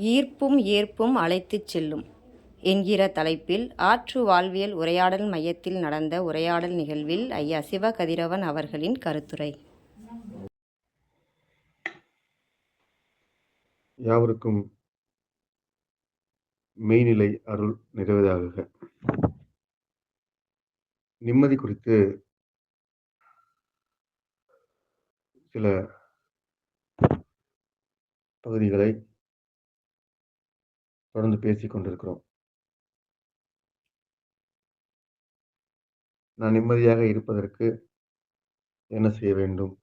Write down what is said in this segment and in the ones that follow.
ஈர்ப்பும் ஏற்பும் அழைத்துச் செல்லும் என்கிற தலைப்பில் ஆற்று வாழ்வியல் உரையாடல் மையத்தில் நடந்த உரையாடல் நிகழ்வில் ஐயா சிவகதிரவன் அவர்களின் கருத்துரை. யாவருக்கும் மெய்நிலை அருள் நிறைவதாக. நிம்மதி குறித்து சில பகுதிகளை தொடர்ந்து பேசிக் கொண்டிருக்கிறோம். நான் நிம்மதியாக இருப்பதற்கு என்ன செய்ய வேண்டும்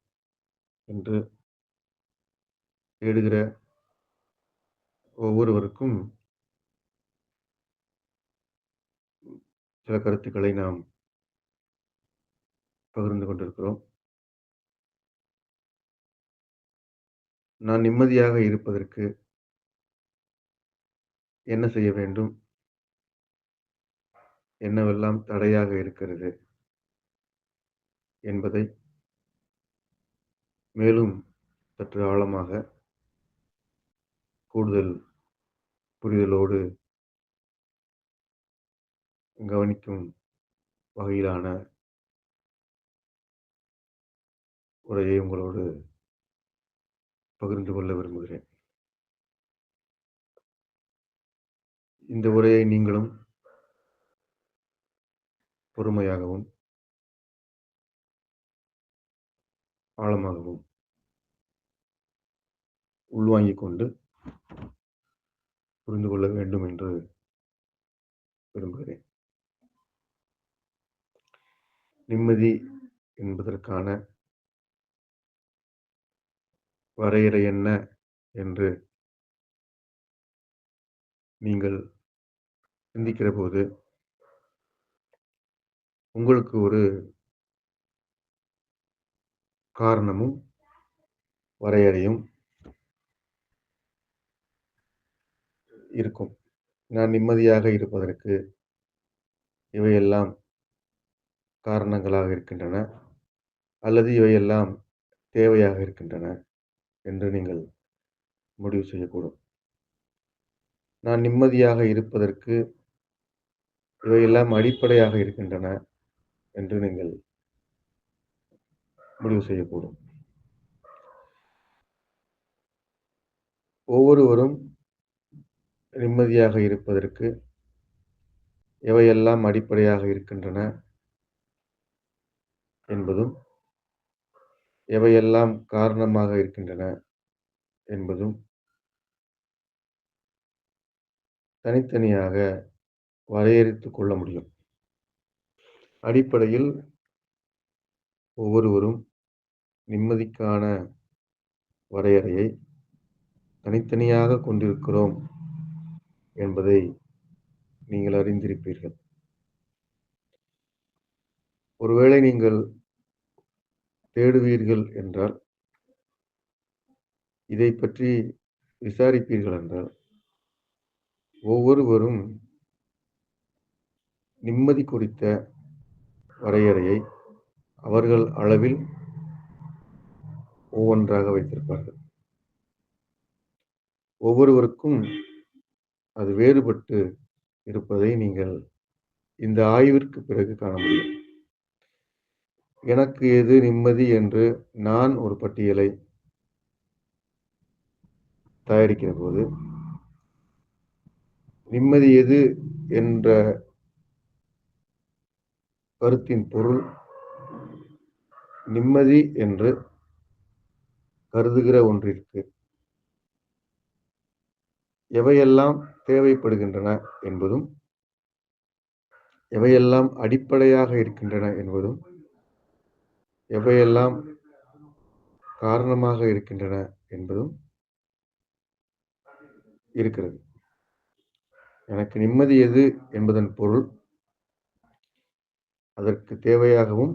என்று தேடுகிற ஒவ்வொருவருக்கும் சில கருத்துக்களை நாம் பகிர்ந்து கொண்டிருக்கிறோம். நான் நிம்மதியாக இருப்பதற்கு என்ன செய்ய வேண்டும், என்னவெல்லாம் தடையாக இருக்கிறது என்பதை மேலும் சற்று ஆழமாக கூடுதல் புரிதலோடு கவனிக்கும் வகையிலான உரையை உங்களோடு பகிர்ந்து கொள்ள விரும்புகிறேன். இந்த உரையை நீங்களும் பொறுமையாகவும் ஆழமாகவும் உள்வாங்கிக் கொண்டு புரிந்து கொள்ள வேண்டும் என்று விரும்புகிறேன். நிம்மதி என்பதற்கான வரையறை என்ன என்று நீங்கள் சிந்திக்கிற போது உங்களுக்கு ஒரு காரணமும் வரையறையும் இருக்கும். நான் நிம்மதியாக இருப்பதற்கு இவையெல்லாம் காரணங்களாக இருக்கின்றன அல்லது இவையெல்லாம் தேவையாக இருக்கின்றன என்று நீங்கள் முடிவு செய்யக்கூடும். நான் நிம்மதியாக இருப்பதற்கு இவையெல்லாம் அடிப்படையாக இருக்கின்றன என்று நீங்கள் முடிவு செய்யக்கூடும். ஒவ்வொருவரும் நிம்மதியாக இருப்பதற்கு எவையெல்லாம் அடிப்படையாக இருக்கின்றன என்பதும் எவையெல்லாம் காரணமாக இருக்கின்றன என்பதும் தனித்தனியாக வரையறுத்துக் கொள்ள முடியும். அடிப்படையில் ஒவ்வொருவரும் நிம்மதிக்கான வரையறையை தனித்தனியாக கொண்டிருக்கிறோம் என்பதை நீங்கள் அறிந்திருப்பீர்கள். ஒருவேளை நீங்கள் தேடுவீர்கள் என்றால், இதை பற்றி விசாரிப்பீர்கள் என்றால், ஒவ்வொருவரும் நிம்மதி குறித்த வரையறையை அவர்கள் அளவில் ஒவ்வொன்றாக வைத்திருப்பார்கள். ஒவ்வொருவருக்கும் அது வேறுபட்டு இருப்பதை நீங்கள் இந்த ஆய்விற்கு பிறகு காண முடியும். எனக்கு எது நிம்மதி என்று நான் ஒரு பட்டியலை தயாரிக்கிற போது, நிம்மதி எது என்ற கருத்தின் பொருள் நிம்மதி என்று கருதுகிற ஒன்றிற்கு எவையெல்லாம் தேவைப்படுகின்றன என்பதும் எவையெல்லாம் அடிப்படையாக இருக்கின்றன என்பதும் எவையெல்லாம் காரணமாக இருக்கின்றன என்பதும் இருக்கிறது. எனக்கு நிம்மதி எது என்பதன் பொருள் அதற்கு தேவையாகவும்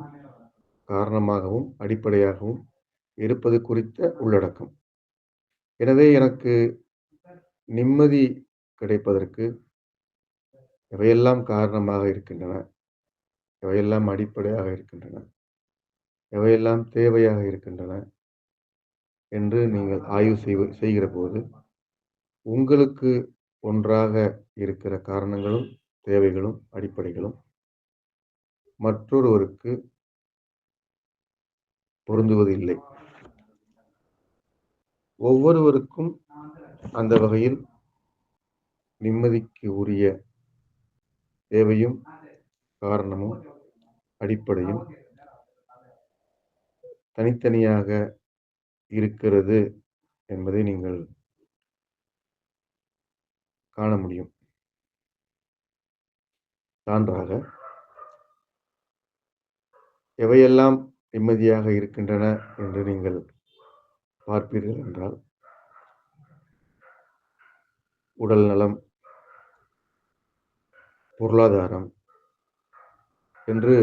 காரணமாகவும் அடிப்படையாகவும் இருப்பது குறித்த உள்ளடக்கம். எனவே எனக்கு நிம்மதி கிடைப்பதற்கு எவையெல்லாம் காரணமாக இருக்கின்றன, எவையெல்லாம் அடிப்படையாக இருக்கின்றன, எவையெல்லாம் தேவையாக இருக்கின்றன என்று நீங்கள் ஆய்வு செய்கிற போது உங்களுக்கு ஒன்றாக இருக்கிற காரணங்களும், தேவைகளும், அடிப்படைகளும் மற்றொருவருக்கு பொருந்துவது இல்லை. ஒவ்வொருவருக்கும் அந்த வகையில் நிம்மதிக்கு உரிய தேவையும், காரணமும், அடிப்படையும் தனித்தனியாக இருக்கிறது என்பதை நீங்கள் காண முடியும். சான்றாக, எவையெல்லாம் நிம்மதியாக இருக்கின்றன என்று நீங்கள் பார்ப்பீர்கள் என்றால், உடல் நலம், பொருளாதாரம் என்று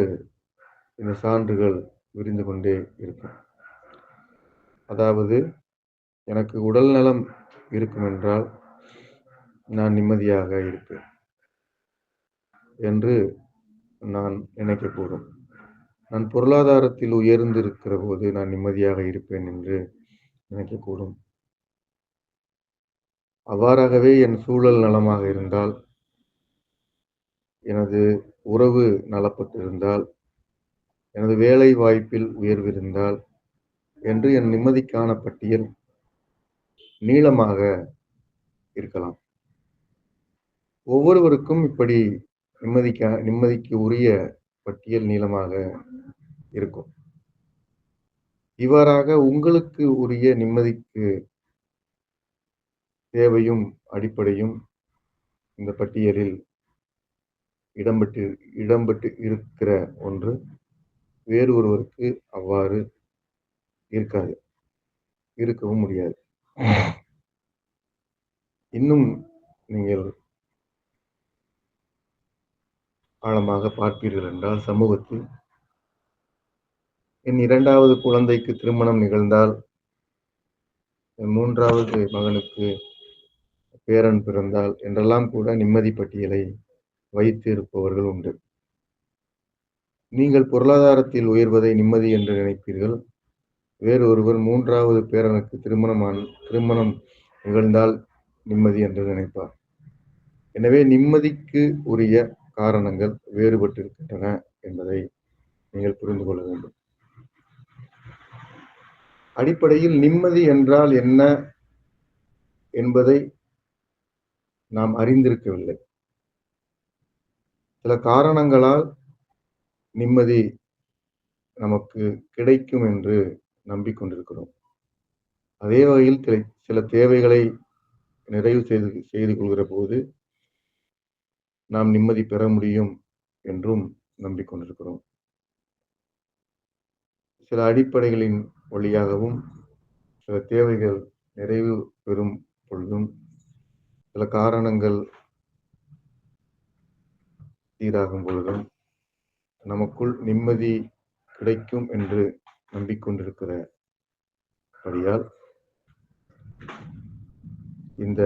இந்த சான்றுகள் விரிந்து கொண்டே இருக்கும். அதாவது, எனக்கு உடல் நலம் இருக்கும் என்றால் நான் நிம்மதியாக இருப்பேன் என்று நான் நினைக்கக்கூடும். நான் பொருளாதாரத்தில் உயர்ந்திருக்கிற போது நான் நிம்மதியாக இருப்பேன் என்று நினைக்கக்கூடும். அவ்வாறாகவே என் சூழல் நலமாக இருந்தால், எனது உறவு நலப்பட்டிருந்தால், எனது வேலை வாய்ப்பில் உயர்விருந்தால் என்று என் நிம்மதிக்கான பட்டியல் நீளமாக இருக்கலாம். ஒவ்வொருவருக்கும் இப்படி நிம்மதிக்கு உரிய பட்டியல் நீளமாக இருக்கும். இவ்வாறாக உங்களுக்கு உரிய நிம்மதிக்கு தேவையும், அடிப்படையும் இந்த பட்டியலில் இடம்பெற்று இருக்கிற ஒன்று வேறு ஒருவருக்கு அவ்வாறு இருக்காது, இருக்கவும் முடியாது. இன்னும் நீங்கள் ஆழமாக பார்ப்பீர்கள் என்றால், சமூகத்தில் என் 2வது குழந்தைக்கு திருமணம் நிகழ்ந்தால், என் 3வது மகனுக்கு பேரன் பிறந்தால் என்றெல்லாம் கூட நிம்மதி பட்டியலை வைத்து இருப்பவர்கள் உண்டு. நீங்கள் பொருளாதாரத்தில் உயர்வதை நிம்மதி என்று நினைப்பீர்கள். வேறு ஒருவர் 3வது பேரனுக்கு திருமணம் நிகழ்ந்தால் நிம்மதி என்று நினைப்பார். எனவே நிம்மதிக்கு உரிய காரணங்கள் வேறுபட்டிருக்கின்றன என்பதை நீங்கள் புரிந்து கொள்ள வேண்டும். அடிப்படையில் நிம்மதி என்றால் என்ன என்பதை நாம் அறிந்திருக்கவில்லை. சில காரணங்களால் நிம்மதி நமக்கு கிடைக்கும் என்று நம்பிக்கொண்டிருக்கிறோம். அதே வகையில் சில தேவைகளை நிறைவு செய்து கொள்கிற போது நாம் நிம்மதி பெற முடியும் என்றும் நம்பிக்கொண்டிருக்கிறோம். சில அடிப்படைகளின் வழியாகவும், சில தேவைகள் நிறைவு பெறும் பொழுதும், சில காரணங்கள் சீராகும் பொழுதும் நமக்குள் நிம்மதி கிடைக்கும் என்று நம்பிக்கொண்டிருக்கிறபடியால் இந்த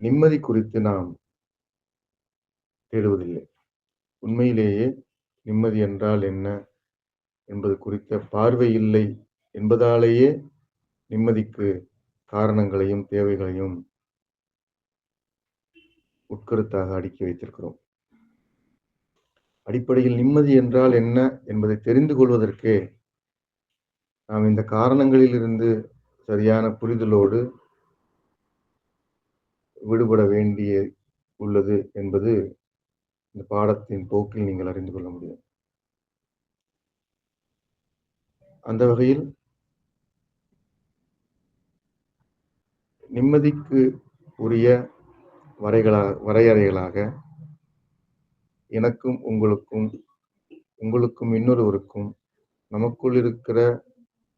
நிம்மதி குறித்து நாம் தேடுவதில்லை. உண்மையிலேயே நிம்மதி என்றால் என்ன என்பது குறித்த பார்வை இல்லை என்பதாலேயே நிம்மதிக்கு காரணங்களையும், தேவைகளையும் உட்கருத்தாக அடுக்கி வைத்திருக்கிறோம். அடிப்படையில் நிம்மதி என்றால் என்ன என்பதை தெரிந்து கொள்வதற்கே நாம் இந்த காரணங்களிலிருந்து சரியான புரிதலோடு விடுபட வேண்டிய உள்ளது என்பது இந்த பாடத்தின் போக்கில் நீங்கள் அறிந்து கொள்ள முடியும். அந்த வகையில் நிம்மதிக்கு உரிய வரையறைகளாக எனக்கும் உங்களுக்கும் இன்னொருவருக்கும், நமக்குள் இருக்கிற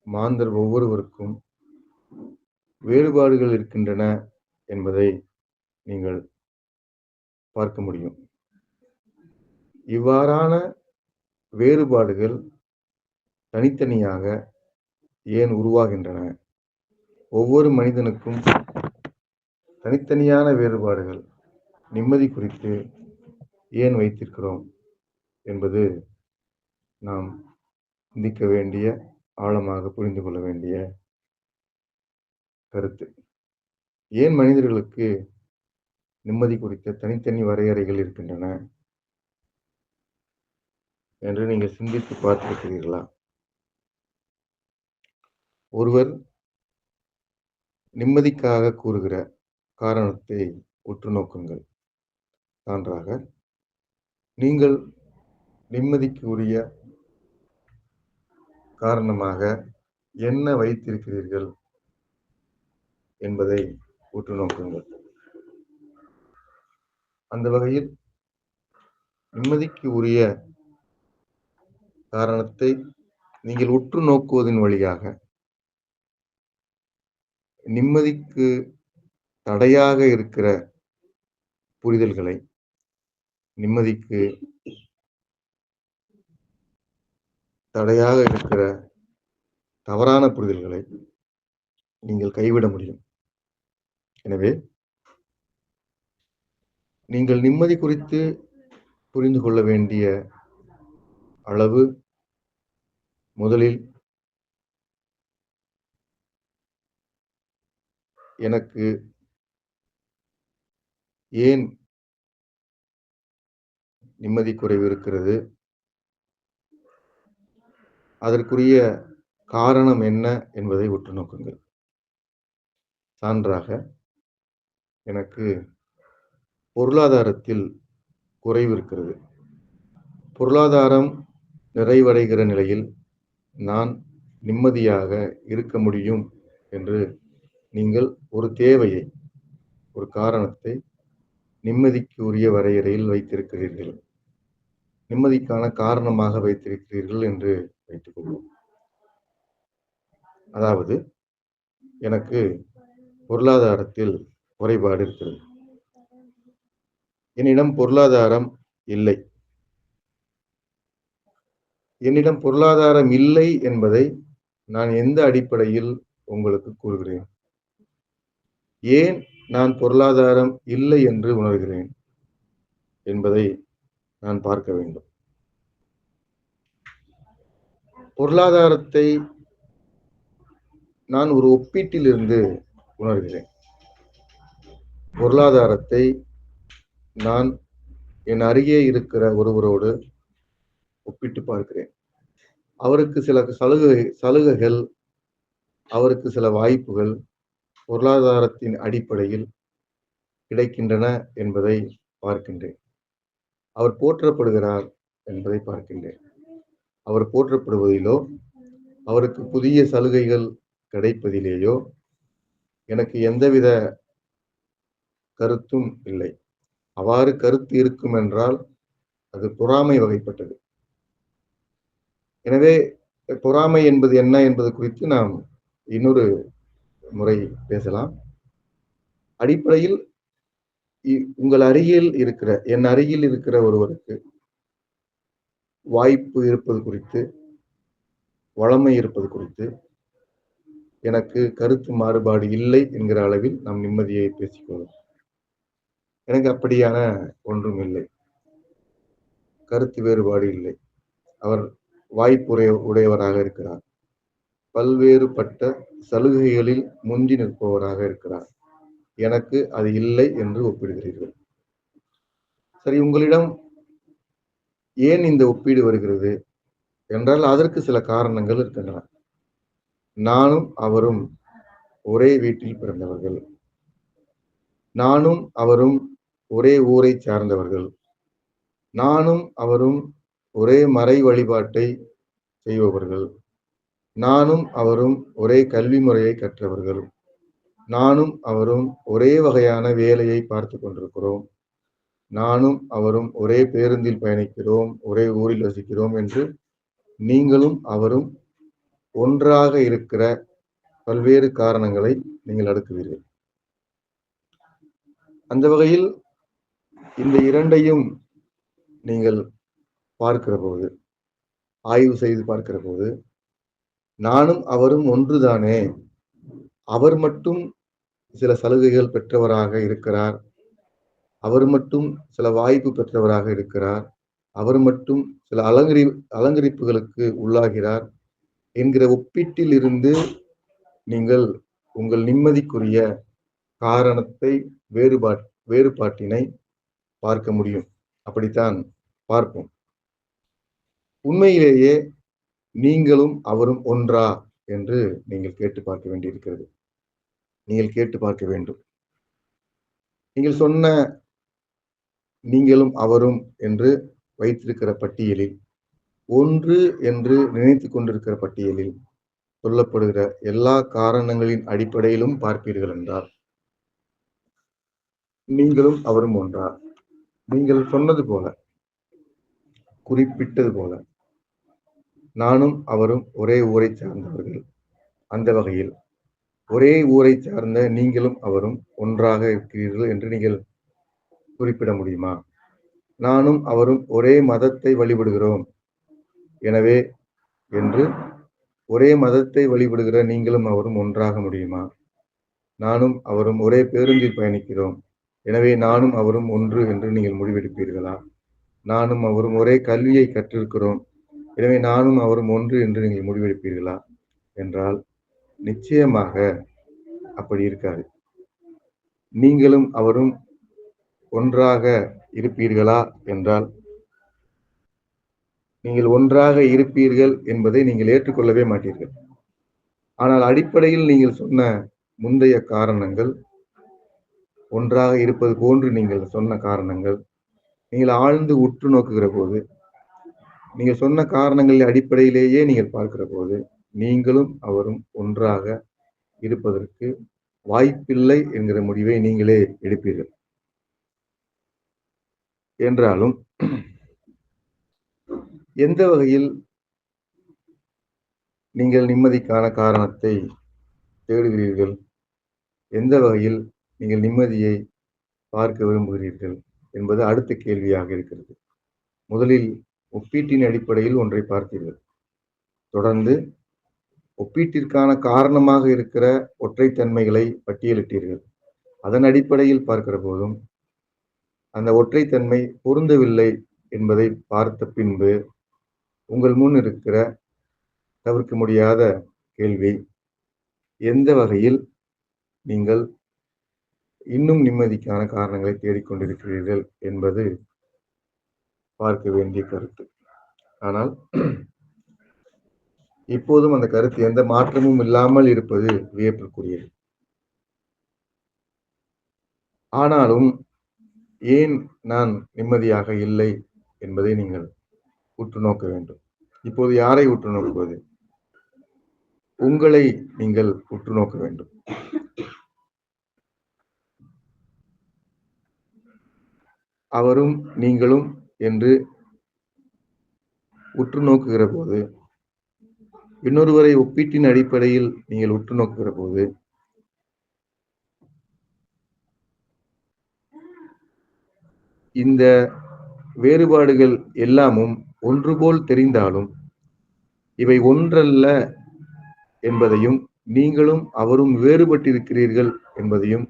மாந்தர் ஒவ்வொருவருக்கும் வேறுபாடுகள் இருக்கின்றன என்பதை நீங்கள் பார்க்க முடியும். இவ்வாறான வேறுபாடுகள் தனித்தனியாக ஏன் உருவாகின்றன? ஒவ்வொரு மனிதனுக்கும் தனித்தனியான வேறுபாடுகள் நிம்மதி குறித்து ஏன் வைத்திருக்கிறோம் என்பது நாம் சிந்திக்க வேண்டிய, ஆழமாக புரிந்து கொள்ள வேண்டிய கருத்து. ஏன் மனிதர்களுக்கு நிம்மதி குறித்த தனித்தனி வரையறைகள் இருக்கின்றன என்று நீங்கள் சிந்தித்து பார்த்திருக்கிறீர்களா? ஒருவர் நிம்மதிக்காக கூறுகிற காரணத்தை உற்று நோக்குங்கள். சான்றாக, நீங்கள் நிம்மதிக்கு உரிய காரணமாக என்ன வைத்திருக்கிறீர்கள் என்பதை உற்று நோக்குங்கள். அந்த வகையில் நிம்மதிக்கு உரிய காரணத்தை நீங்கள் உற்று நோக்குவதன் வழியாக நிம்மதிக்கு தடையாக இருக்கிற புரிதல்களை, நிம்மதிக்கு தடையாக இருக்கிற தவறான புரிதல்களை நீங்கள் கைவிட முடியும். எனவே நீங்கள் நிம்மதி குறித்து புரிந்து கொள்ள வேண்டிய அளவு முதலில் எனக்கு ஏன் நிம்மதி குறைவு இருக்கிறது, அதற்குரிய காரணம் என்ன என்பதை உற்று நோக்குங்கள். சான்றாக, எனக்கு பொருளாதாரத்தில் குறைவு இருக்கிறது. பொருளாதாரம் நிறைவடைகிற நிலையில் நான் நிம்மதியாக இருக்க முடியும் என்று நீங்கள் ஒரு தேவையை, ஒரு காரணத்தை நிம்மதிக்கு உரிய வரையறையில் வைத்திருக்கிறீர்கள், நிம்மதிக்கான காரணமாக வைத்திருக்கிறீர்கள் என்று வைத்துக் கொள்வோம். அதாவது, எனக்கு பொருளாதாரத்தில் குறைபாடு இருக்கிறது. என்னிடம் பொருளாதாரம் இல்லை. என்னிடம் பொருளாதாரம் இல்லை என்பதை நான் எந்த அடிப்படையில் உங்களுக்கு கூறுகிறேன்? ஏன் நான் பொருளாதாரம் இல்லை என்று உணர்கிறேன் என்பதை நான் பார்க்க வேண்டும். பொருளாதாரத்தை நான் ஒரு ஒப்பீட்டிலிருந்து உணர்கிறேன். பொருளாதாரத்தை நான் என் அருகே இருக்கிற ஒருவரோடு ஒப்பிட்டு பார்க்கிறேன். அவருக்கு சில சலுகைகள், அவருக்கு சில வாய்ப்புகள் பொருளாதாரத்தின் அடிப்படையில் கிடைக்கின்றன என்பதை பார்க்கின்றேன். அவர் போற்றப்படுகிறார் என்பதை பார்க்கின்றேன். அவர் போற்றப்படுவதிலோ, அவருக்கு புதிய சலுகைகள் கிடைப்பதிலேயோ எனக்கு எந்தவித கருத்தும் இல்லை. அவ்வாறு கருத்து இருக்கும் என்றால் அது பொறாமை வகைப்பட்டது. எனவே பொறாமை என்பது என்ன என்பது குறித்து நாம் இன்னொரு முறை பேசலாம். அடிப்படையில் உங்கள் அருகில் இருக்கிற, என் அருகில் இருக்கிற ஒருவருக்கு வாய்ப்பு இருப்பது குறித்து, வளமை இருப்பது குறித்து எனக்கு கருத்து மாறுபாடு இல்லை என்கிற அளவில் நாம் நிம்மதியை பேசிக்கொள்வோம். எனக்கு அப்படியான ஒன்றும் இல்லை, கருத்து வேறுபாடு இல்லை. அவர் வாய்ப்பு உடையவராக இருக்கிறார், பல்வேறுபட்ட சலுகைகளில் முந்தி நிற்பவராக இருக்கிறார். எனக்கு அது இல்லை என்று ஒப்பிடுகிறீர்கள். சரி, உங்களிடம் ஏன் இந்த ஒப்பீடு வருகிறது என்றால் அதற்கு சில காரணங்கள் இருக்கின்றன. நானும் அவரும் ஒரே வீட்டில் பிறந்தவர்கள். நானும் அவரும் ஒரே ஊரை சார்ந்தவர்கள். நானும் அவரும் ஒரே மறை வழிபாட்டை செய்பவர்கள். நானும் அவரும் ஒரே கல்வி முறையை கற்றவர்கள். நானும் அவரும் ஒரே வகையான வேலையை பார்த்து கொண்டிருக்கிறோம். நானும் அவரும் ஒரே பேருந்தில் பயணிக்கிறோம், ஒரே ஊரில் வசிக்கிறோம் என்று நீங்களும் அவரும் ஒன்றாக இருக்கிற பல்வேறு காரணங்களை நீங்கள் அடுக்குவீர்கள். அந்த வகையில் இந்த இரண்டையும் நீங்கள் பார்க்கிற போது, ஆய்வு செய்து பார்க்கிற போது, நானும் அவரும் ஒன்றுதானே, அவர் மட்டும் சில சலுகைகள் பெற்றவராக இருக்கிறார், அவர் மட்டும் சில வாய்ப்பு பெற்றவராக இருக்கிறார், அவர் மட்டும் சில அலங்கரிப்புகளுக்கு உள்ளாகிறார் என்கிற ஒப்பீட்டில் இருந்து நீங்கள் உங்கள் நிம்மதிக்குரிய காரணத்தை வேறுபாட்டினை பார்க்க முடியும். அப்படித்தான் பார்ப்போம். உண்மையிலேயே நீங்களும் அவரும் ஒன்றா என்று நீங்கள் கேட்டு பார்க்க வேண்டியிருக்கிறது. நீங்கள் கேட்டு பார்க்க வேண்டும். நீங்கள் சொன்ன நீங்களும் அவரும் என்று வைத்திருக்கிற பட்டியலில், ஒன்று என்று நினைத்துக் கொண்டிருக்கிற பட்டியலில் சொல்லப்படுகிற எல்லா காரணங்களின் அடிப்படையிலும் பார்ப்பீர்கள் என்றால், நீங்களும் அவரும் ஒன்றா? நீங்கள் சொன்னது போல, குறிப்பிட்டது போல, நானும் அவரும் ஒரே ஊரை சார்ந்தவர்கள். அந்த வகையில் ஒரே ஊரை சார்ந்த நீங்களும் அவரும் ஒன்றாக இருக்கிறீர்கள் என்று நீங்கள் குறிப்பிட முடியுமா? நானும் அவரும் ஒரே மதத்தை வழிபடுகிறோம். எனவே என்று ஒரே மதத்தை வழிபடுகிற நீங்களும் அவரும் ஒன்றாக முடியுமா? நானும் அவரும் ஒரே பேருந்தில் பயணிக்கிறோம். எனவே நானும் அவரும் ஒன்று என்று நீங்கள் முடிவெடுப்பீர்களா? நானும் அவரும் ஒரே கல்வியை கற்றிருக்கிறோம். எனவே நானும் அவரும் ஒன்று என்று நீங்கள் முடிவெடுப்பீர்களா? என்றால் நிச்சயமாக அப்படி இருக்காது. நீங்களும் அவரும் ஒன்றாக இருப்பீர்களா என்றால், நீங்கள் ஒன்றாக இருப்பீர்கள் என்பதை நீங்கள் ஏற்றுக்கொள்ளவே மாட்டீர்கள். ஆனால் அடிப்படையில் நீங்கள் சொன்ன முந்தைய காரணங்கள், ஒன்றாக இருப்பது போன்று நீங்கள் சொன்ன காரணங்கள், நீங்கள் ஆழ்ந்து உற்று நோக்குகிற போது, நீங்கள் சொன்ன காரணங்களின் அடிப்படையிலேயே நீங்கள் பார்க்கிற போது, நீங்களும் அவரும் ஒன்றாக இருப்பதற்கு வாய்ப்பில்லை என்கிற முடிவை நீங்களே எடுப்பீர்கள். என்றாலும் எந்த வகையில் நீங்கள் நிம்மதிக்கான காரணத்தை தேடுகிறீர்கள்? எந்த வகையில் நீங்கள் நிம்மதியை பார்க்க விரும்புகிறீர்கள் என்பது அடுத்த கேள்வியாக இருக்கிறது. முதலில் ஒப்பீட்டின் அடிப்படையில் ஒன்றை பார்த்தீர்கள். தொடர்ந்து ஒப்பீட்டிற்கான காரணமாக இருக்கிற ஒற்றைத்தன்மைகளை பட்டியலிட்டீர்கள். அதன் அடிப்படையில் பார்க்கிற போதும் அந்த ஒற்றைத்தன்மை பொருந்தவில்லை என்பதை பார்த்த பின்பு உங்கள் முன் இருக்கிற தவிர்க்க முடியாத கேள்வி, எந்த வகையில் நீங்கள் இன்னும் நிம்மதிக்கான காரணங்களை தேடிக்கொண்டிருக்கிறீர்கள் என்பது பார்க்க வேண்டிய கருத்து. ஆனால் இப்போதும் அந்த கருத்து எந்த மாற்றமும் இல்லாமல் இருப்பது வியப்பிற்குரியது. ஆனாலும் ஏன் நான் நிம்மதியாக இல்லை என்பதை நீங்கள் உற்று நோக்க வேண்டும். இப்போது யாரை உற்று நோக்குவது? உங்களை நீங்கள் உற்று நோக்க வேண்டும். அவரும் நீங்களும் என்று உற்று நோக்குகிற போது, இன்னொருவரை ஒப்பீட்டின் அடிப்படையில் நீங்கள் உற்று நோக்குகிற போது, இந்த வேறுபாடுகள் எல்லாமும் ஒன்று போல் தெரிந்தாலும் இவை ஒன்றல்ல என்பதையும், நீங்களும் அவரும் வேறுபட்டிருக்கிறீர்கள் என்பதையும்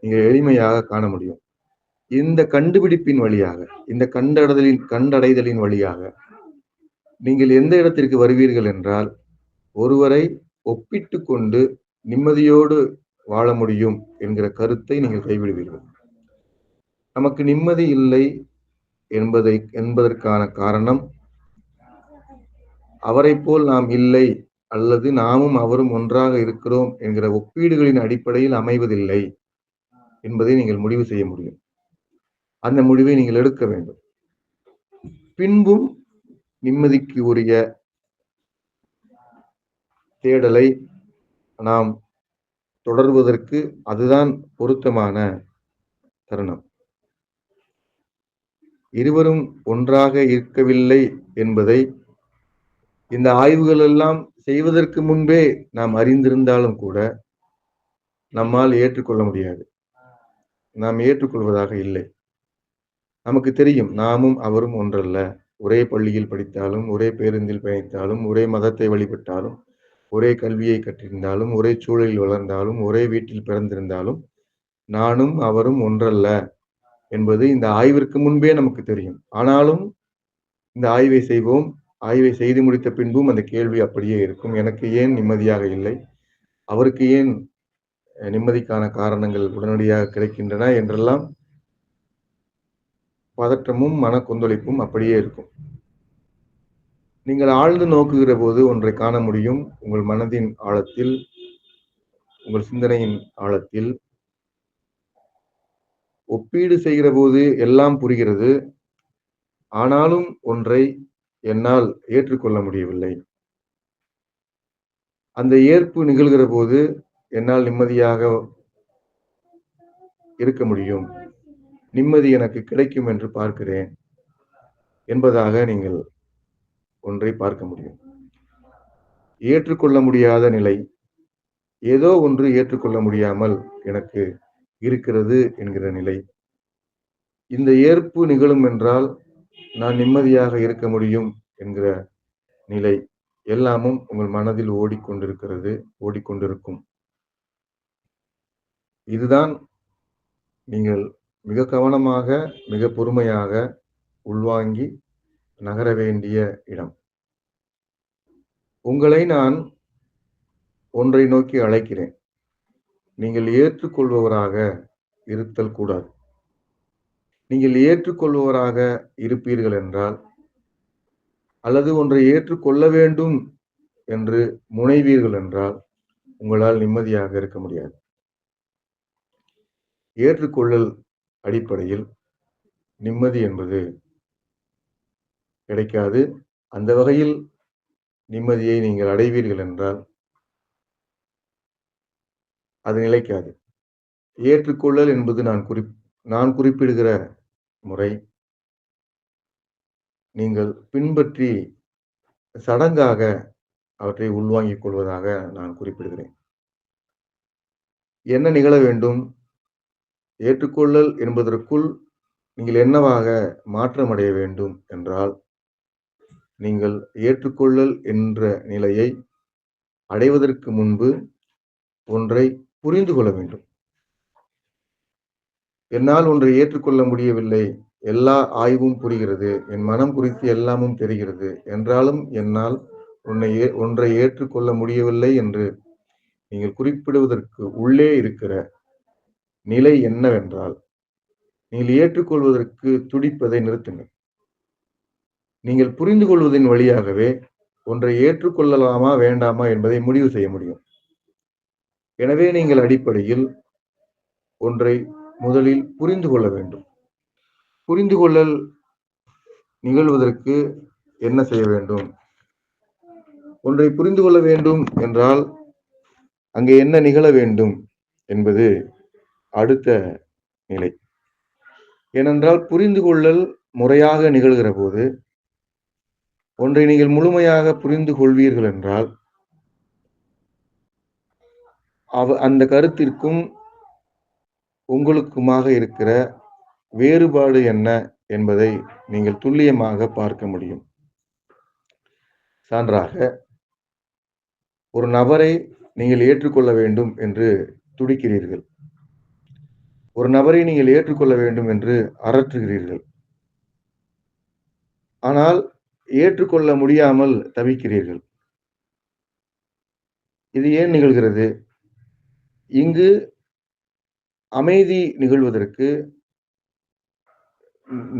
நீங்கள் எளிமையாக காண முடியும். இந்த கண்டுபிடிப்பின் வழியாக, இந்த கண்டடைதலின் வழியாக நீங்கள் எந்த இடத்திற்கு வருவீர்கள் என்றால், ஒருவரை ஒப்பிட்டு கொண்டு நிம்மதியோடு வாழ முடியும் என்கிற கருத்தை நீங்கள் கைவிடுவீர்கள். நமக்கு நிம்மதி இல்லை என்பதற்கான காரணம், அவரை போல் நாம் இல்லை அல்லது நாமும் அவரும் ஒன்றாக இருக்கிறோம் என்கிற ஒப்பீடுகளின் அடிப்படையில் அமைவதில்லை என்பதை நீங்கள் முடிவு செய்ய முடியும். அந்த முடிவை நீங்கள் எடுக்க வேண்டும். பின்பும் நிம்மதிக்கு உரிய தேடலை நாம் தொடர்வதற்கு அதுதான் பொருத்தமான தருணம். இருவரும் ஒன்றாக இருக்கவில்லை என்பதை இந்த ஆய்வுகள் எல்லாம் செய்வதற்கு முன்பே நாம் அறிந்திருந்தாலும் கூட நம்மால் ஏற்றுக்கொள்ள முடியாது. நாம் ஏற்றுக்கொள்வதாக இல்லை. நமக்கு தெரியும், நாமும் அவரும் ஒன்றல்ல. ஒரே பள்ளியில் படித்தாலும், ஒரே பேருந்தில் பயணித்தாலும், ஒரே மதத்தை வழிபட்டாலும், ஒரே கல்வியை கற்றிருந்தாலும், ஒரே சூழலில் வளர்ந்தாலும், ஒரே வீட்டில் பிறந்திருந்தாலும், நானும் அவரும் ஒன்றல்ல என்பது இந்த ஆய்விற்கு முன்பே நமக்கு தெரியும். ஆனாலும் இந்த ஆய்வை செய்வோம். ஆய்வை செய்து முடித்த பின்பும் அந்த கேள்வி அப்படியே இருக்கும். எனக்கு ஏன் நிம்மதியாக இல்லை? அவருக்கு ஏன் நிம்மதிக்கான காரணங்கள் உடனடியாக கிடைக்கின்றன என்றெல்லாம் பதற்றமும் மன கொந்தளிப்பும் அப்படியே இருக்கும். நீங்கள் ஆழ்ந்து நோக்குகிற போது ஒன்றை காண முடியும். உங்கள் மனதின் ஆழத்தில், உங்கள் சிந்தனையின் ஆழத்தில் ஒப்பீடு செய்கிற போது எல்லாம் புரிகிறது. ஆனாலும் ஒன்றை என்னால் ஏற்றுக்கொள்ள முடியவில்லை. அந்த ஏற்பு நிகழ்கிற போது என்னால் நிம்மதியாக இருக்க முடியும். நிம்மதி எனக்கு கிடைக்கும் என்று பார்க்கிறேன் என்பதாக நீங்கள் ஒன்றை பார்க்க முடியும். ஏற்றுக்கொள்ள முடியாத நிலை, ஏதோ ஒன்று ஏற்றுக்கொள்ள முடியாமல் எனக்கு இருக்கிறது என்கிற நிலை. இந்த ஏற்பு நிகழும் என்றால் நான் நிம்மதியாக இருக்க முடியும் என்கிற நிலை எல்லாமும் உங்கள் மனதில் ஓடிக்கொண்டிருக்கிறது, ஓடிக்கொண்டிருக்கும். இதுதான் நீங்கள் மிக கவனமாக, மிக பொறுமையாக உள்வாங்கி நகர வேண்டிய இடம். உங்களை நான் ஒன்றை நோக்கி அழைக்கிறேன். நீங்கள் ஏற்றுக்கொள்பவராக இருத்தல் கூடாது. நீங்கள் ஏற்றுக்கொள்பவராக இருப்பீர்கள் என்றால், அல்லது ஒன்றை ஏற்றுக்கொள்ள வேண்டும் என்று முனைவீர்கள் என்றால், உங்களால் நிம்மதியாக இருக்க முடியாது. ஏற்றுக்கொள்ளல் அடிப்படையில் நிம்மதி என்பது கிடைக்காது. அந்த வகையில் நிம்மதியை நீங்கள் அடைவீர்கள் என்றால் அது நிலைக்காது. ஏற்றுக்கொள்ளல் என்பது நான் குறிப்பிடுகிற முறை நீங்கள் பின்பற்றி சடங்காக அவற்றை உள்வாங்கிக் கொள்வதாக நான் குறிப்பிடுகிறேன். என்ன நிகழ வேண்டும்? ஏற்றுக்கொள்ளல் என்பதற்குள் நீங்கள் என்னவாக மாற்றமடைய வேண்டும் என்றால், நீங்கள் ஏற்றுக்கொள்ளல் என்ற நிலையை அடைவதற்கு முன்பு ஒன்றை புரிந்து கொள்ள வேண்டும். என்னால் ஒன்றை ஏற்றுக்கொள்ள முடியவில்லை. எல்லா ஆய்வும் புரிகிறது. என் மனம் குறித்து எல்லாமும் தெரிகிறது. என்றாலும் என்னால் ஒன்றை ஏற்றுக்கொள்ள முடியவில்லை என்று நீங்கள் குறிப்பிடுவதற்கு உள்ளே இருக்கிற நிலை என்னவென்றால், நீங்கள் ஏற்றுக்கொள்வதற்கு துடிப்பதை நிறுத்துங்கள். நீங்கள் புரிந்து கொள்வதன் வழியாகவே ஒன்றை ஏற்றுக்கொள்ளலாமா வேண்டாமா என்பதை முடிவு செய்ய முடியும். எனவே நீங்கள் அடிப்படையில் ஒன்றை முதலில் புரிந்து கொள்ள வேண்டும். புரிந்து கொள்ளல் நிகழ்வதற்கு என்ன செய்ய வேண்டும்? ஒன்றை புரிந்து கொள்ள வேண்டும் என்றால் அங்கே என்ன நிகழ வேண்டும் என்பது அடுத்த நிலை. ஏனென்றால் புரிந்து கொள்ளல் முறையாக நிகழ்கிற போது ஒன்றை நீங்கள் முழுமையாக புரிந்து கொள்வீர்கள் என்றால் அந்த கருத்திற்கும் உங்களுக்குமாக இருக்கிற வேறுபாடு என்ன என்பதை நீங்கள் துல்லியமாக பார்க்க முடியும். சான்றாக, ஒரு நபரை நீங்கள் ஏற்றுக்கொள்ள வேண்டும் என்று துடிக்கிறீர்கள். ஒரு நபரை நீங்கள் ஏற்றுக்கொள்ள வேண்டும் என்று அரற்றுகிறீர்கள். ஆனால் ஏற்றுக்கொள்ள முடியாமல் தவிக்கிறீர்கள். இது ஏன் நிகழ்கிறது? இங்கு அமைதி நிகழ்வதற்கு,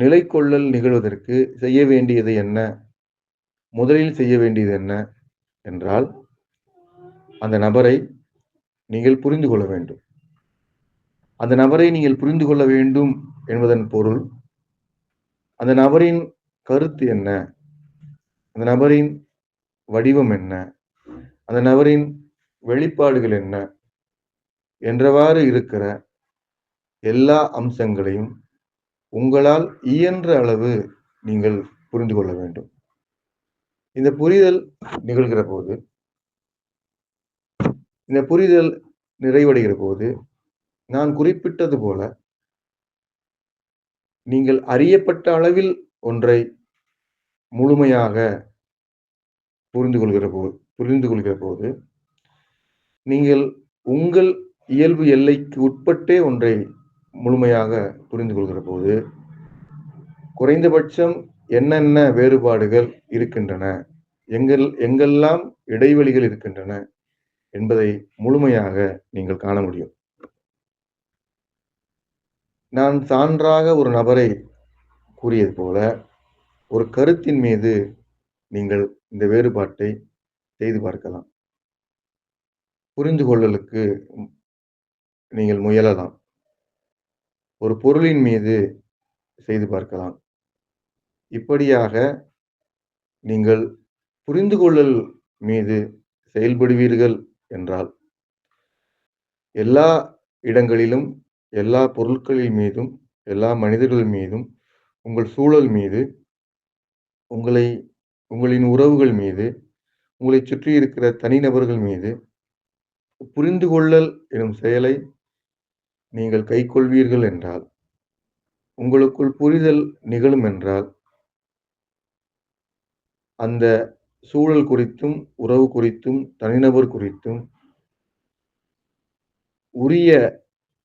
நிலைக்கொள்ளல் நிகழ்வதற்கு செய்ய வேண்டியது என்ன? முதலில் செய்ய வேண்டியது என்ன என்றால், அந்த நபரை நீங்கள் புரிந்து கொள்ள வேண்டும். அந்த நபரை நீங்கள் புரிந்து கொள்ள வேண்டும் என்பதன் பொருள், அந்த நபரின் கருத்து என்ன? அந்த நபரின் வடிவம் என்ன? அந்த நபரின் வெளிப்பாடுகள் என்ன என்றவாறு இருக்கிற எல்லா அம்சங்களையும் உங்களால் இயன்ற அளவு நீங்கள் புரிந்து கொள்ள வேண்டும். இந்த புரிதல் நிகழ்கிற போது, இந்த புரிதல் நிறைவடைகிற போது, நான் குறிப்பிட்டது போல நீங்கள் அறியப்பட்ட அளவில் ஒன்றை முழுமையாக புரிந்து கொள்கிற போது நீங்கள் உங்கள் இயல்பு எல்லைக்கு உட்பட்டே ஒன்றை முழுமையாக புரிந்து கொள்கிற போது, குறைந்தபட்சம் என்னென்ன வேறுபாடுகள் இருக்கின்றன, எங்கெல்லாம் இடைவெளிகள் இருக்கின்றன என்பதை முழுமையாக நீங்கள் காண முடியும். நான் சான்றாக ஒரு நபரை கூறியது போல, ஒரு கருத்தின் மீது நீங்கள் இந்த வேறுபாட்டை செய்து பார்க்கலாம். புரிந்து கொள்ளலுக்கு நீங்கள் முயலலாம். ஒரு பொருளின் மீது செய்து பார்க்கலாம். இப்படியாக நீங்கள் புரிந்து கொள்ளல் மீது செயல்படுவீர்கள் என்றால், எல்லா இடங்களிலும், எல்லா பொருட்களின் மீதும், எல்லா மனிதர்கள் மீதும், உங்கள் சூழல் மீது, உங்களை உங்களின் உறவுகள் மீது, உங்களைச் சுற்றி இருக்கிற தனிநபர்கள் மீது புரிந்து கொள்ளல் எனும் செயலை நீங்கள் கைக்கொள்வீர்கள் என்றால், உங்களுக்குள் புரிதல் நிகழும் என்றால், அந்த சூழல் குறித்தும், உறவு குறித்தும், தனிநபர் குறித்தும் உரிய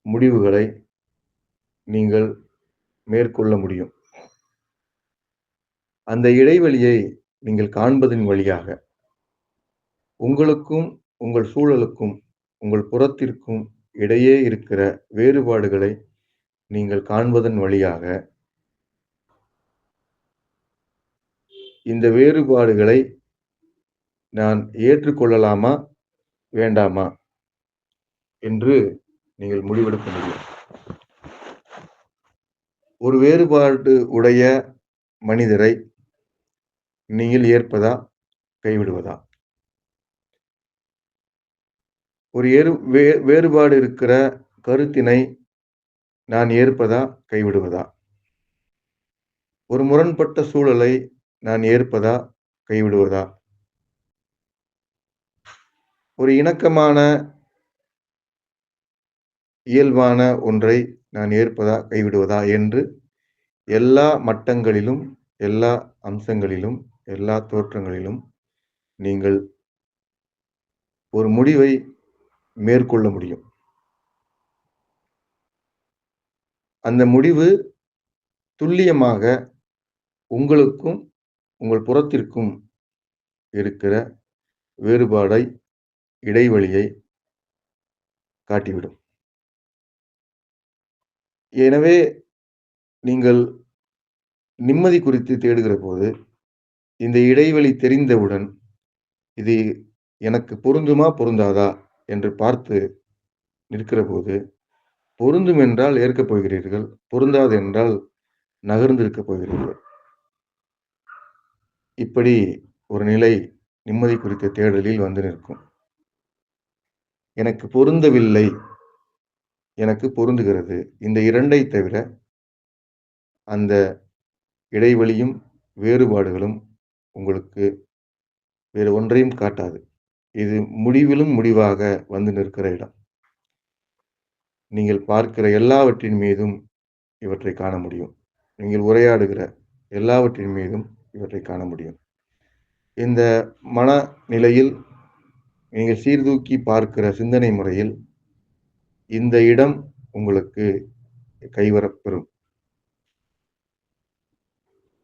முடிவுகளை நீங்கள் மேற்கொள்ள முடியும். அந்த இடைவெளியை நீங்கள் காண்பதன் வழியாக, உங்களுக்கும், உங்கள் சூழலுக்கும், உங்கள் புறத்திற்கும் இடையே இருக்கிற வேறுபாடுகளை நீங்கள் காண்பதன் வழியாக, இந்த வேறுபாடுகளை நான் ஏற்றுக்கொள்ளலாமா? வேண்டாமா? என்று நீங்கள் முடிவெடுக்க முடியும். ஒரு வேறுபாடு உடைய மனிதரை நீங்கள் ஏற்பதா? கைவிடுவதா? ஒரு வேறுபாடு இருக்கிற கருத்தினை நான் ஏற்பதா? கைவிடுவதா? ஒரு முரண்பட்ட சூழலை நான் ஏற்பதா? கைவிடுவதா? ஒரு இணக்கமான, இயல்பான ஒன்றை நான் ஏற்பதா? கைவிடுவதா? என்று எல்லா மட்டங்களிலும், எல்லா அம்சங்களிலும், எல்லா தோற்றங்களிலும் நீங்கள் ஒரு முடிவை மேற்கொள்ள முடியும். அந்த முடிவு துல்லியமாக உங்களுக்கும், உங்கள் புறத்திற்கும் இருக்கிற வேறுபாடை, இடைவெளியை காட்டிவிடும். எனவே நீங்கள் நிம்மதி குறித்து தேடுகிற போது, இந்த இடைவெளி தெரிந்தவுடன், இது எனக்கு பொருந்துமா? பொருந்தாதா? என்று பார்த்து நிற்கிறபோது, பொருந்தும் என்றால் ஏற்கப் போகிறீர்கள். பொருந்தாது என்றால் நகர்ந்திருக்கப் போகிறீர்கள். இப்படி ஒரு நிலை நிம்மதி குறித்த தேடலில் வந்து நிற்கும். எனக்கு பொருந்தவில்லை, எனக்கு பொருந்துகிறது. இந்த 2ஐ தவிர அந்த இடைவெளியும், வேறுபாடுகளும் உங்களுக்கு வேறு ஒன்றையும் காட்டாது. இது முடிவிலும் முடிவாக வந்து நிற்கிற இடம். நீங்கள் பார்க்கிற எல்லாவற்றின் மீதும் இவற்றை காண முடியும். நீங்கள் உரையாடுகிற எல்லாவற்றின் மீதும் இவற்றை காண முடியும். இந்த மனநிலையில் நீங்கள் சீர்தூக்கி பார்க்கிற சிந்தனை முறையில் இந்த இடம் உங்களுக்கு கைவரப்பெறும்.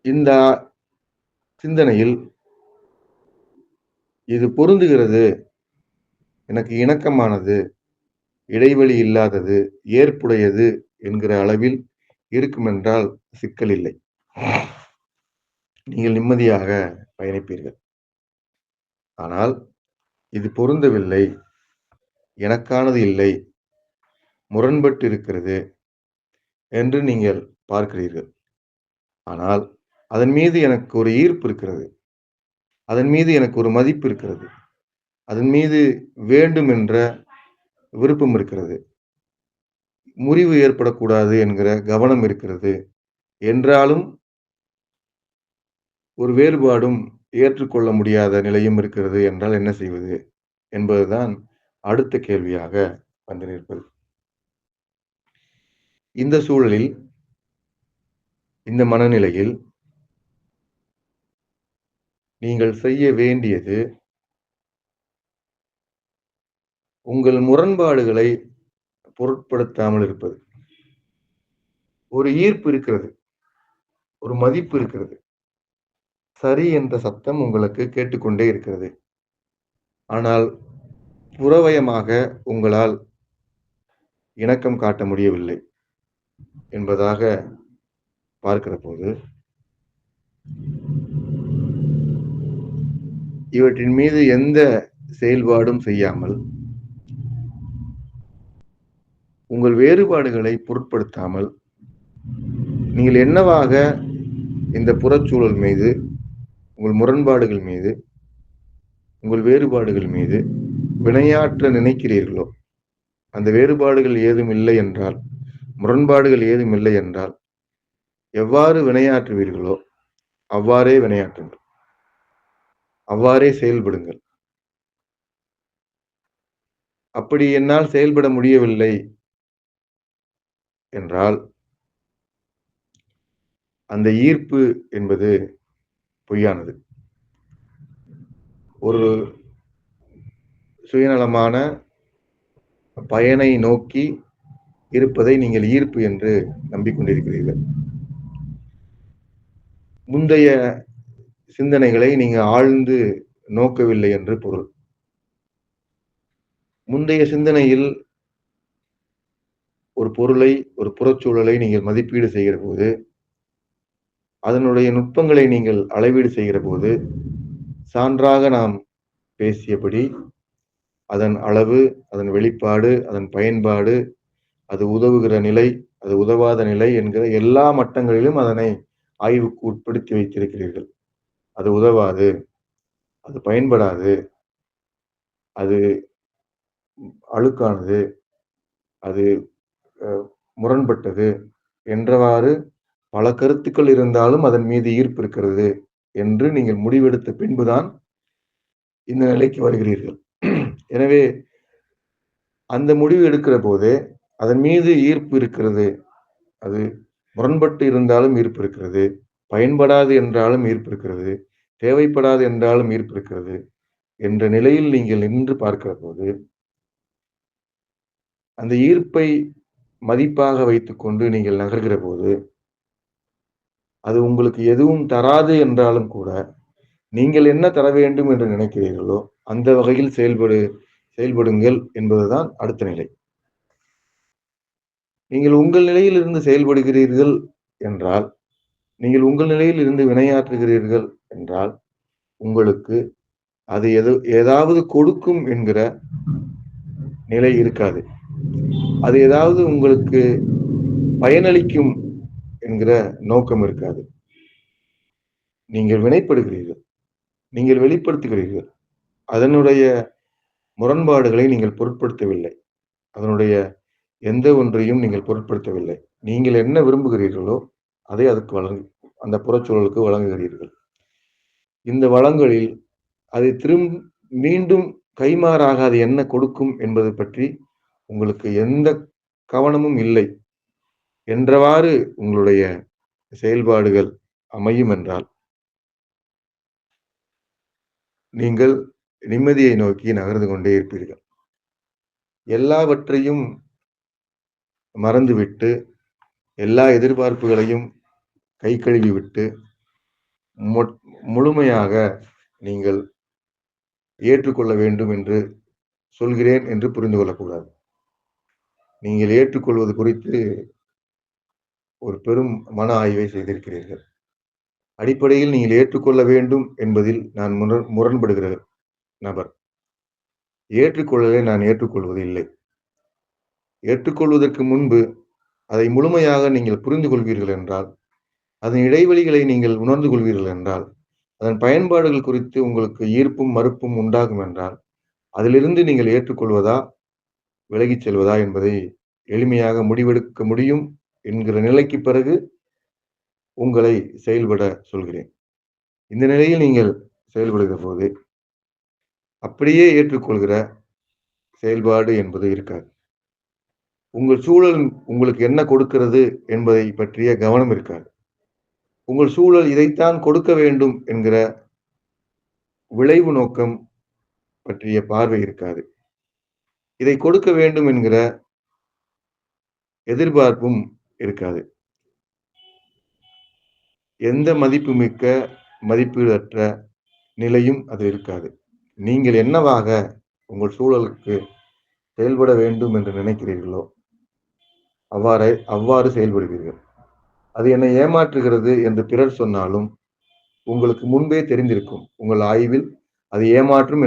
இந்த சிந்தனையில் இது பொருந்துகிறது, எனக்கு இணக்கமானது, இடைவெளி இல்லாதது, ஏற்புடையது என்கிற அளவில் இருக்குமென்றால் சிக்கல் இல்லை. நீங்கள் நிம்மதியாக பயணிப்பீர்கள். ஆனால் இது பொருந்தவில்லை, எனக்கானது இல்லை, முரண்பட்டு இருக்கிறது என்று நீங்கள் பார்க்கிறீர்கள். ஆனால் அதன் மீது எனக்கு ஒரு ஈர்ப்பு இருக்கிறது. அதன் மீது எனக்கு ஒரு மதிப்பு இருக்கிறது. அதன் மீது வேண்டும் என்ற விருப்பம் இருக்கிறது. முறிவு ஏற்படக்கூடாது என்கிற கவனம் இருக்கிறது. என்றாலும் ஒரு வேறுபாடும் ஏற்றுக்கொள்ள முடியாத நிலையும் இருக்கிறது என்றால் என்ன செய்வது? என்பதுதான் அடுத்த கேள்வியாக வந்து நிற்பது. இந்த சூழலில், இந்த மனநிலையில் நீங்கள் செய்ய வேண்டியது, உங்கள் முரண்பாடுகளை பொருட்படுத்தாமல் இருப்பது. ஒரு ஈர்ப்பு இருக்கிறது. ஒரு மதிப்பு இருக்கிறது. சரி என்ற சத்தம் உங்களுக்கு கேட்டுக்கொண்டே இருக்கிறது. ஆனால் புறவயமாக உங்களால் இணக்கம் காட்ட முடியவில்லை என்பதாக பார்க்கிற போது, இவற்றின் மீது எந்த செயல்பாடும் செய்யாமல், உங்கள் வேறுபாடுகளை பொருட்படுத்தாமல், நீங்கள் என்னவாக இந்த புறச்சூழல் மீது, உங்கள் முரண்பாடுகள் மீது, உங்கள் வேறுபாடுகள் மீது வினையாற்ற நினைக்கிறீர்களோ, அந்த வேறுபாடுகள் ஏதும் இல்லை என்றால், முரண்பாடுகள் ஏதும் இல்லை என்றால், எவ்வாறு வினையாற்றுவீர்களோ அவ்வாறே வினையாற்றுங்கள். அவ்வாறே செயல்படுங்கள். அப்படி என்னால் செயல்பட முடியவில்லை என்றால், அந்த ஈர்ப்பு என்பது பொய்யானது. ஒரு சுயநலமான பயனை நோக்கி இருப்பதை நீங்கள் ஈர்ப்பு என்று நம்பிக்கொண்டிருக்கிறீர்கள். முந்தைய சிந்தனைகளை நீங்க ஆழ்ந்து நோக்கவில்லை என்று பொருள். முந்தைய சிந்தனையில் ஒரு பொருளை, ஒரு புறச்சூழலை நீங்கள் மதிப்பீடு செய்கிற போது, அதனுடைய நுட்பங்களை நீங்கள் அளவீடு செய்கிற போது, சான்றாக நாம் பேசியபடி அதன் அளவு, அதன் வெளிப்பாடு, அதன் பயன்பாடு, அது உதவுகிற நிலை, அது உதவாத நிலை என்கிற எல்லா மட்டங்களிலும் அதனை ஆய்வுக்கு உட்படுத்தி வைத்திருக்கிறீர்கள். அது உதவாது, அது பயன்படாது, அது அழுக்கானது, அது முரண்பட்டது என்றவாறு பல கருத்துக்கள் இருந்தாலும் அதன் மீது ஈர்ப்பு இருக்கிறது என்று நீங்கள் முடிவெடுத்த பின்புதான் இந்த நிலைக்கு வருகிறீர்கள். எனவே அந்த முடிவு எடுக்கிற போதே அதன் மீது ஈர்ப்பு இருக்கிறது, அது முரண்பட்டு இருந்தாலும் ஈர்ப்பு இருக்கிறது, பயன்படாது என்றாலும் ஈர்ப்பு இருக்கிறது, தேவைப்படாது என்றாலும் ஈர்ப்பு இருக்கிறது என்ற நிலையில் நீங்கள் நின்று பார்க்கிற போது, அந்த ஈர்ப்பை மதிப்பாக வைத்துக்கொண்டு நீங்கள் நகர்கிற போது, அது உங்களுக்கு எதுவும் தராது என்றாலும் கூட, நீங்கள் என்ன தர வேண்டும் என்று நினைக்கிறீர்களோ அந்த வகையில் செயல்படுங்கள் என்பதுதான் அடுத்த நிலை. நீங்கள் உங்கள் நிலையில் இருந்து செயல்படுகிறீர்கள் என்றால், நீங்கள் உங்கள் நிலையில் இருந்து வினையாற்றுகிறீர்கள் என்றால், உங்களுக்கு அது ஏதாவது கொடுக்கும் என்கிற நிலை இருக்காது. அது ஏதாவது உங்களுக்கு பயனளிக்கும் என்கிற நோக்கம் இருக்காது. நீங்கள் வினைப்படுகிறீர்கள், நீங்கள் வெளிப்படுத்துகிறீர்கள். அதனுடைய முரண்பாடுகளை நீங்கள் பொருட்படுத்தவில்லை. அதனுடைய எந்த ஒன்றையும் நீங்கள் பொருட்படுத்தவில்லை. நீங்கள் என்ன விரும்புகிறீர்களோ அதை அதுக்கு அந்த புறச்சூழலுக்கு வழங்குகிறீர்கள். இந்த வளங்களில் அது மீண்டும் கைமாறாக அது என்ன கொடுக்கும் என்பது பற்றி உங்களுக்கு எந்த கவனமும் இல்லை என்றவாறு உங்களுடைய செயல்பாடுகள் அமையும் என்றால், நீங்கள் நிம்மதியை நோக்கி நகர்ந்து கொண்டே இருப்பீர்கள். எல்லாவற்றையும் மறந்துவிட்டு, எல்லா எதிர்பார்ப்புகளையும் கை கழுவி விட்டு, முழுமையாக நீங்கள் ஏற்றுக்கொள்ள வேண்டும் என்று சொல்கிறேன் என்று புரிந்து கொள்ளக்கூடாது. நீங்கள் ஏற்றுக்கொள்வது குறித்து ஒரு பெரும் மன ஆய்வை செய்திருக்கிறீர்கள். அடிப்படையில் நீங்கள் ஏற்றுக்கொள்ள வேண்டும் என்பதில் நான் முரண்படுகிற நபர். ஏற்றுக்கொள்ளலை நான் ஏற்றுக்கொள்வது இல்லை. ஏற்றுக்கொள்வதற்கு முன்பு அதை முழுமையாக நீங்கள் புரிந்து கொள்வீர்கள் என்றால், அதன் இடைவெளிகளை நீங்கள் உணர்ந்து கொள்வீர்கள் என்றால், அதன் பயன்பாடுகள் குறித்து உங்களுக்கு ஈர்ப்பும் மறுப்பும் உண்டாகும் என்றால், அதிலிருந்து நீங்கள் ஏற்றுக்கொள்வதா, விலகிச் செல்வதா என்பதை எளிமையாக முடிவெடுக்க முடியும் என்கிற நிலைக்கு பிறகு உங்களை செயல்பட சொல்கிறேன். இந்த நிலையில் நீங்கள் செயல்படுகிற போது அப்படியே ஏற்றுக்கொள்கிற செயல்பாடு என்பது இருக்காது. உங்கள் சூழல் உங்களுக்கு என்ன கொடுக்கிறது என்பதை பற்றிய கவனம் இருக்காது. உங்கள் சூழல் இதைத்தான் கொடுக்க வேண்டும் என்கிற விளைவு நோக்கம் பற்றிய பார்வை இருக்காது. இதை கொடுக்க வேண்டும் என்கிற எதிர்பார்ப்பும் இருக்காது. எந்த மதிப்புமிக்க மதிப்பீடற்ற நிலையும் அது இருக்காது. நீங்கள் என்னவாக உங்கள் சூழலுக்கு செயல்பட வேண்டும் என்று நினைக்கிறீர்களோ அவ்வாறு செயல்படுவீர்கள். அது என்னை ஏமாற்றுகிறது என்று பிறர் சொன்னாலும் உங்களுக்கு முன்பே தெரிந்திருக்கும். உங்கள் ஆய்வில் அது ஏமாற்றும்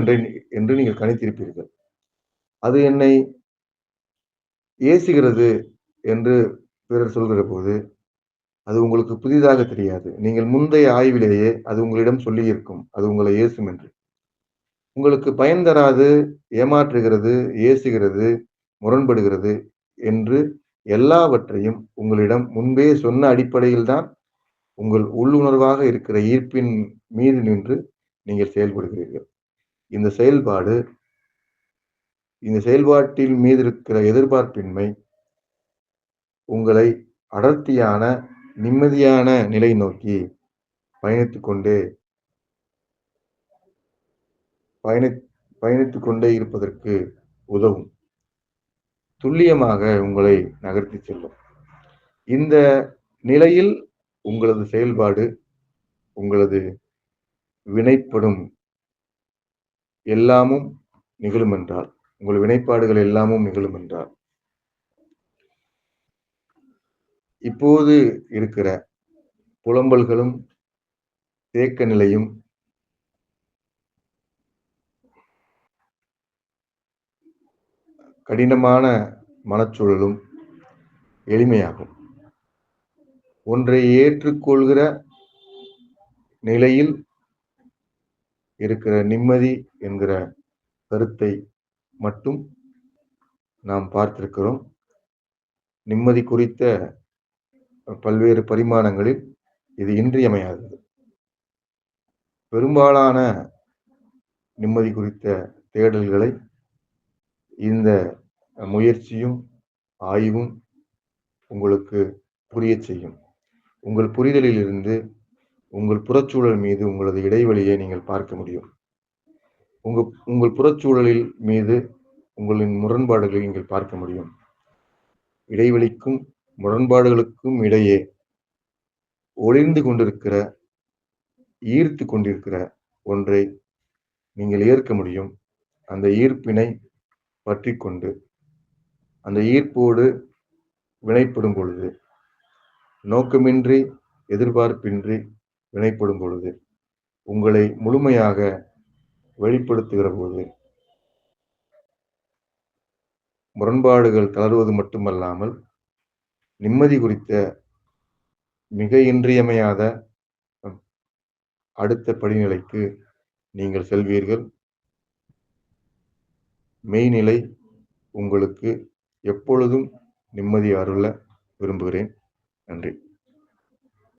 என்று நீங்கள் கணித்திருப்பீர்கள். அது என்னை ஏசுகிறது என்று பிறர் சொல்கிற போது அது உங்களுக்கு புதிதாக தெரியாது. நீங்கள் முந்தைய ஆய்விலேயே அது உங்களிடம் சொல்லியிருக்கும். அது உங்களை ஏசும் என்று. உங்களுக்கு பயன் தராது, ஏமாற்றுகிறது, ஏசுகிறது, முரண்படுகிறது என்று எல்லாவற்றையும் உங்களிடம் முன்பே சொன்ன அடிப்படையில் தான் உங்கள் உள்ளுணர்வாக இருக்கிற ஈர்ப்பின் மீது நின்று நீங்கள் செயல்படுகிறீர்கள். இந்த செயல்பாட்டின் மீது இருக்கிற எதிர்பார்ப்பின்மை உங்களை அடர்த்தியான, நிம்மதியான நிலை நோக்கி பயணித்துக் கொண்டே இருப்பதற்கு உதவும். துல்லியமாக உங்களை நகர்த்திச் செல்லும். இந்த நிலையில் உங்களது செயல்பாடு, உங்களது வினைப்படும் எல்லாமும் நிகழுமென்றால், உங்கள் வினைப்பாடுகள் எல்லாமும் நிகழுமென்றால், இப்போது இருக்கிற புலம்பல்களும், தேக்க நிலையும், கடினமான மனச்சூழலும் எளிமையாகும். ஒன்றை ஏற்றுக்கொள்கிற நிலையில் இருக்கிற நிம்மதி என்கிற கருத்தை மட்டும் நாம் பார்த்திருக்கிறோம். நிம்மதி குறித்த பல்வேறு பரிமாணங்களில் இது இன்றியமையாதது. பெரும்பாலான நிம்மதி குறித்த தேடல்களை இந்த முயற்சியும் ஆய்வும் உங்களுக்கு புரியச் செய்யும். உங்கள் புரிதலில் இருந்து உங்கள் புறச்சூழல் மீது உங்களது இடைவெளியை நீங்கள் பார்க்க முடியும். உங்கள் புறச்சூழலில் மீது உங்களின் முரண்பாடுகளை நீங்கள் பார்க்க முடியும். இடைவெளிக்கும் முரண்பாடுகளுக்கும் இடையே ஒளிர்ந்து கொண்டிருக்கிற, ஈர்த்து கொண்டிருக்கிற ஒன்றை நீங்கள் ஏற்க முடியும். அந்த ஈர்ப்பினை பற்றி கொண்டு, அந்த ஈர்ப்போடு வினைப்படும் பொழுது, நோக்கமின்றி, எதிர்பார்ப்பின்றி வினைப்படும் பொழுது, உங்களை முழுமையாக வெளிப்படுத்துகிற போது, முரண்பாடுகள் தளர்வது மட்டுமல்லாமல், நிம்மதி குறித்த மிக இன்றியமையாத அடுத்த படிநிலைக்கு நீங்கள் செல்வீர்கள். மெய்நிலை உங்களுக்கு எப்பொழுதும் நிம்மதி அருள விரும்புகிறேன். நன்றி.